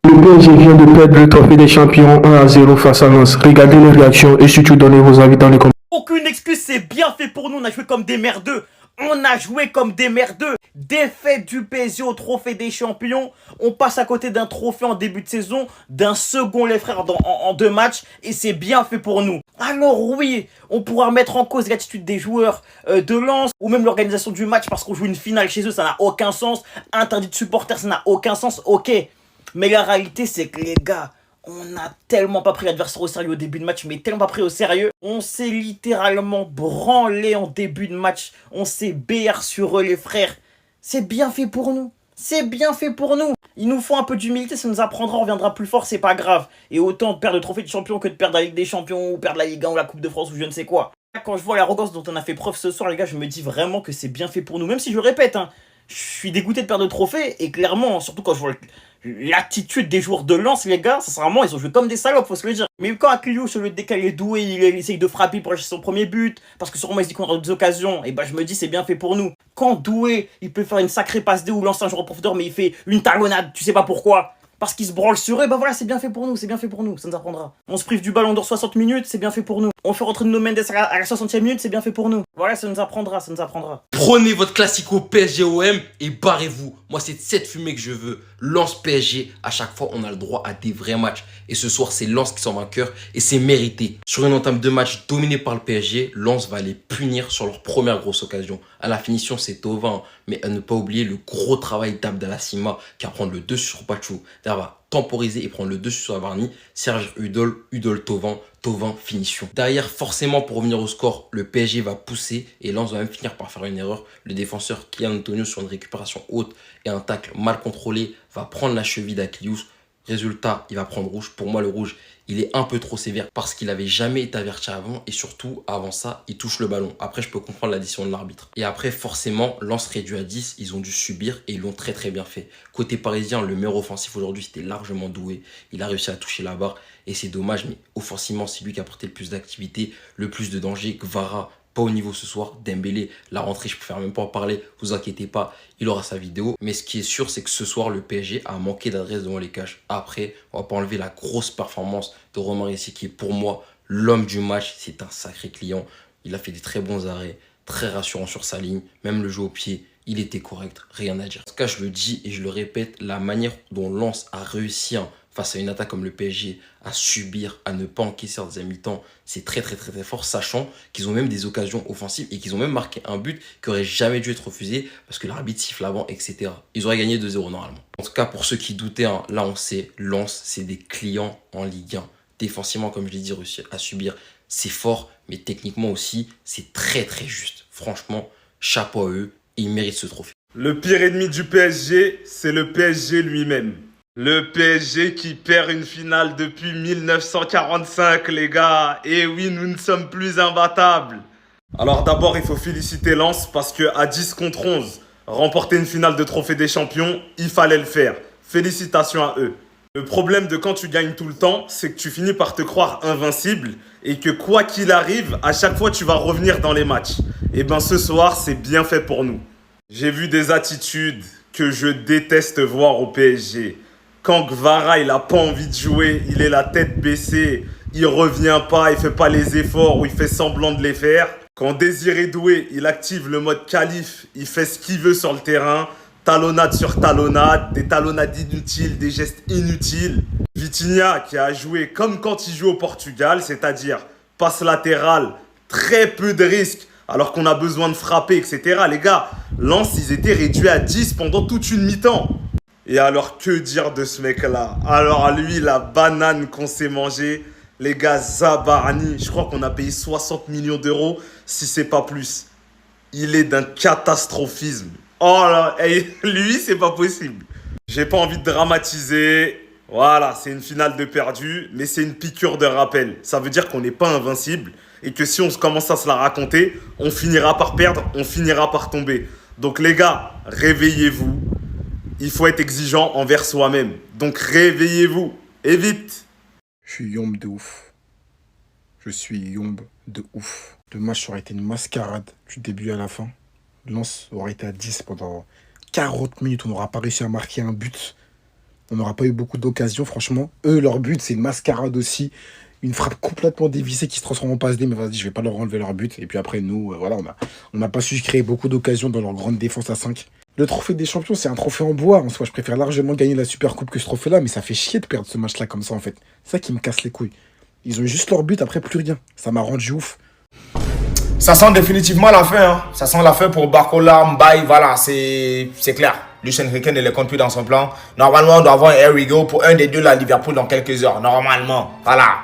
Le PSG vient de perdre le trophée des champions 1-0 face à Lens. Regardez les réactions et surtout donnez vos avis dans les commentaires. Aucune excuse, c'est bien fait pour nous. On a joué comme des merdeux. On a joué comme des merdeux. Défaite du PSG au trophée des champions. On passe à côté d'un trophée en début de saison, d'un second les frères en 2 matchs. Et c'est bien fait pour nous. Alors oui, on pourra mettre en cause l'attitude des joueurs de Lens ou même l'organisation du match parce qu'on joue une finale chez eux, ça n'a aucun sens. Interdit de supporters, ça n'a aucun sens. Ok. Mais la réalité, c'est que les gars, on n'a tellement pas pris l'adversaire au sérieux au début de match, mais tellement pas pris au sérieux. On s'est littéralement branlé en début de match. On s'est BR sur eux, les frères. C'est bien fait pour nous. C'est bien fait pour nous. Il nous faut un peu d'humilité, ça nous apprendra, on reviendra plus fort, c'est pas grave. Et autant de perdre le trophée de champion que de perdre la Ligue des Champions, ou perdre la Ligue 1 ou la Coupe de France ou je ne sais quoi. Quand je vois l'arrogance dont on a fait preuve ce soir, les gars, je me dis vraiment que c'est bien fait pour nous. Même si je répète, hein, je suis dégoûté de perdre le trophée, et clairement, surtout quand je vois l'attitude des joueurs de Lens, les gars, sincèrement, ils ont joué comme des salopes, faut se le dire. Mais quand Akliouche, au lieu de décaler Doué, il essaye de frapper pour acheter son premier but, parce que sûrement il se dit qu'on aura des occasions, et bah je me dis c'est bien fait pour nous. Quand Doué, il peut faire une sacrée passe D ou lancer un joueur en profondeur, mais il fait une talonnade, tu sais pas pourquoi. Parce qu'il se branle sur eux, bah voilà, c'est bien fait pour nous, c'est bien fait pour nous, ça nous apprendra. On se prive du ballon dans 60 minutes, c'est bien fait pour nous. On fait rentrer Nuno Mendes à la 60e minute, c'est bien fait pour nous. Voilà, ça nous apprendra, ça nous apprendra. Prenez votre classico PSG-OM et barrez-vous. Moi, c'est de cette fumée que je veux. Lens PSG, à chaque fois, on a le droit à des vrais matchs. Et ce soir, c'est Lens qui sont vainqueurs et c'est mérité. Sur une entame de match dominée par le PSG, Lens va les punir sur leur première grosse occasion. À la finition, c'est Thauvin, mais à ne pas oublier le gros travail d'Abdallah Sima qui va prendre le dessus sur Pachou. D'ailleurs, va temporiser et prendre le dessus sur Avarni. Serge Udol, Thauvin, finition. Derrière, forcément, pour revenir au score, le PSG va pousser et Lens va même finir par faire une erreur. Le défenseur Kylian Antonio, sur une récupération haute et un tacle mal contrôlé, va prendre la cheville d'Akliouche. Résultat, il va prendre rouge. Pour moi, le rouge, il est un peu trop sévère parce qu'il n'avait jamais été averti avant. Et surtout, avant ça, il touche le ballon. Après, je peux comprendre la décision de l'arbitre. Et après, forcément, Lens réduit à 10. Ils ont dû subir et ils l'ont très très bien fait. Côté parisien, le meilleur offensif aujourd'hui, c'était largement Doué. Il a réussi à toucher la barre. Et c'est dommage, mais offensivement, c'est lui qui a apporté le plus d'activité, le plus de danger. Kvara, pas au niveau ce soir. Dembélé, la rentrée, je préfère même pas en parler. Vous inquiétez pas, il aura sa vidéo. Mais ce qui est sûr, c'est que ce soir, le PSG a manqué d'adresse devant les cages. Après, on va pas enlever la grosse performance de Romain Rissi, qui est pour moi l'homme du match. C'est un sacré client. Il a fait des très bons arrêts, très rassurant sur sa ligne. Même le jeu au pied, il était correct, rien à dire. En tout cas, je le dis et je le répète, la manière dont Lens a réussi face à une attaque comme le PSG, à subir, à ne pas encaisser des mi-temps, c'est très fort, sachant qu'ils ont même des occasions offensives et qu'ils ont même marqué un but qui aurait jamais dû être refusé parce que l'arbitre siffle avant, etc. Ils auraient gagné 2-0 normalement. En tout cas, pour ceux qui doutaient, hein, là on sait, Lens, c'est des clients en Ligue 1. Défensivement, comme je l'ai dit, réussir à subir, c'est fort, mais techniquement aussi, c'est très juste. Franchement, chapeau à eux, et ils méritent ce trophée. Le pire ennemi du PSG, c'est le PSG lui-même. Le PSG qui perd une finale depuis 1945, les gars. Et oui, nous ne sommes plus imbattables. Alors d'abord, il faut féliciter Lens parce que à 10 contre 11, remporter une finale de trophée des champions, il fallait le faire. Félicitations à eux. Le problème de quand tu gagnes tout le temps, c'est que tu finis par te croire invincible et que quoi qu'il arrive, à chaque fois, tu vas revenir dans les matchs. Et ben ce soir, c'est bien fait pour nous. J'ai vu des attitudes que je déteste voir au PSG. Quand Kvara, il a pas envie de jouer, il est la tête baissée, il revient pas, il fait pas les efforts ou il fait semblant de les faire. Quand Désiré Doué, il active le mode qualif, il fait ce qu'il veut sur le terrain, talonnade sur talonnade, des talonnades inutiles, des gestes inutiles. Vitinha qui a joué comme quand il joue au Portugal, c'est-à-dire passe latérale, très peu de risques, alors qu'on a besoin de frapper, etc. Les gars, Lens, ils étaient réduits à 10 pendant toute une mi-temps. Et alors, que dire de ce mec-là? Alors, lui, la banane qu'on s'est mangée, les gars, Zabarani, je crois qu'on a payé 60 millions d'euros, si c'est pas plus. Il est d'un catastrophisme. Oh là, lui, c'est pas possible. J'ai pas envie de dramatiser. Voilà, c'est une finale de perdu, mais c'est une piqûre de rappel. Ça veut dire qu'on n'est pas invincible et que si on commence à se la raconter, on finira par perdre, on finira par tomber. Donc les gars, réveillez-vous. Il faut être exigeant envers soi-même. Donc réveillez-vous. Et vite. Je suis yombe de ouf. Je suis yombe de ouf. Le match aurait été une mascarade du début à la fin. Lens aurait été à 10 pendant 40 minutes. On n'aura pas réussi à marquer un but. On n'aura pas eu beaucoup d'occasions, franchement. Eux, leur but, c'est une mascarade aussi. Une frappe complètement dévissée qui se transforme en passe D, mais vas-y, je vais pas leur enlever leur but. Et puis après, nous, voilà, on n'a pas su créer beaucoup d'occasions dans leur grande défense à 5. Le trophée des champions, c'est un trophée en bois. En soi, je préfère largement gagner la Super Coupe que ce trophée-là, mais ça fait chier de perdre ce match-là comme ça, en fait. C'est ça qui me casse les couilles. Ils ont eu juste leur but, après plus rien. Ça m'a rendu ouf. Ça sent définitivement la fin. Hein. Ça sent la fin pour Barcola, Mbaye, voilà, c'est clair. Luis Enrique ne les compte plus dans son plan. Normalement, on doit avoir un Here We Go pour un des deux, là, Liverpool, dans quelques heures. Normalement, voilà.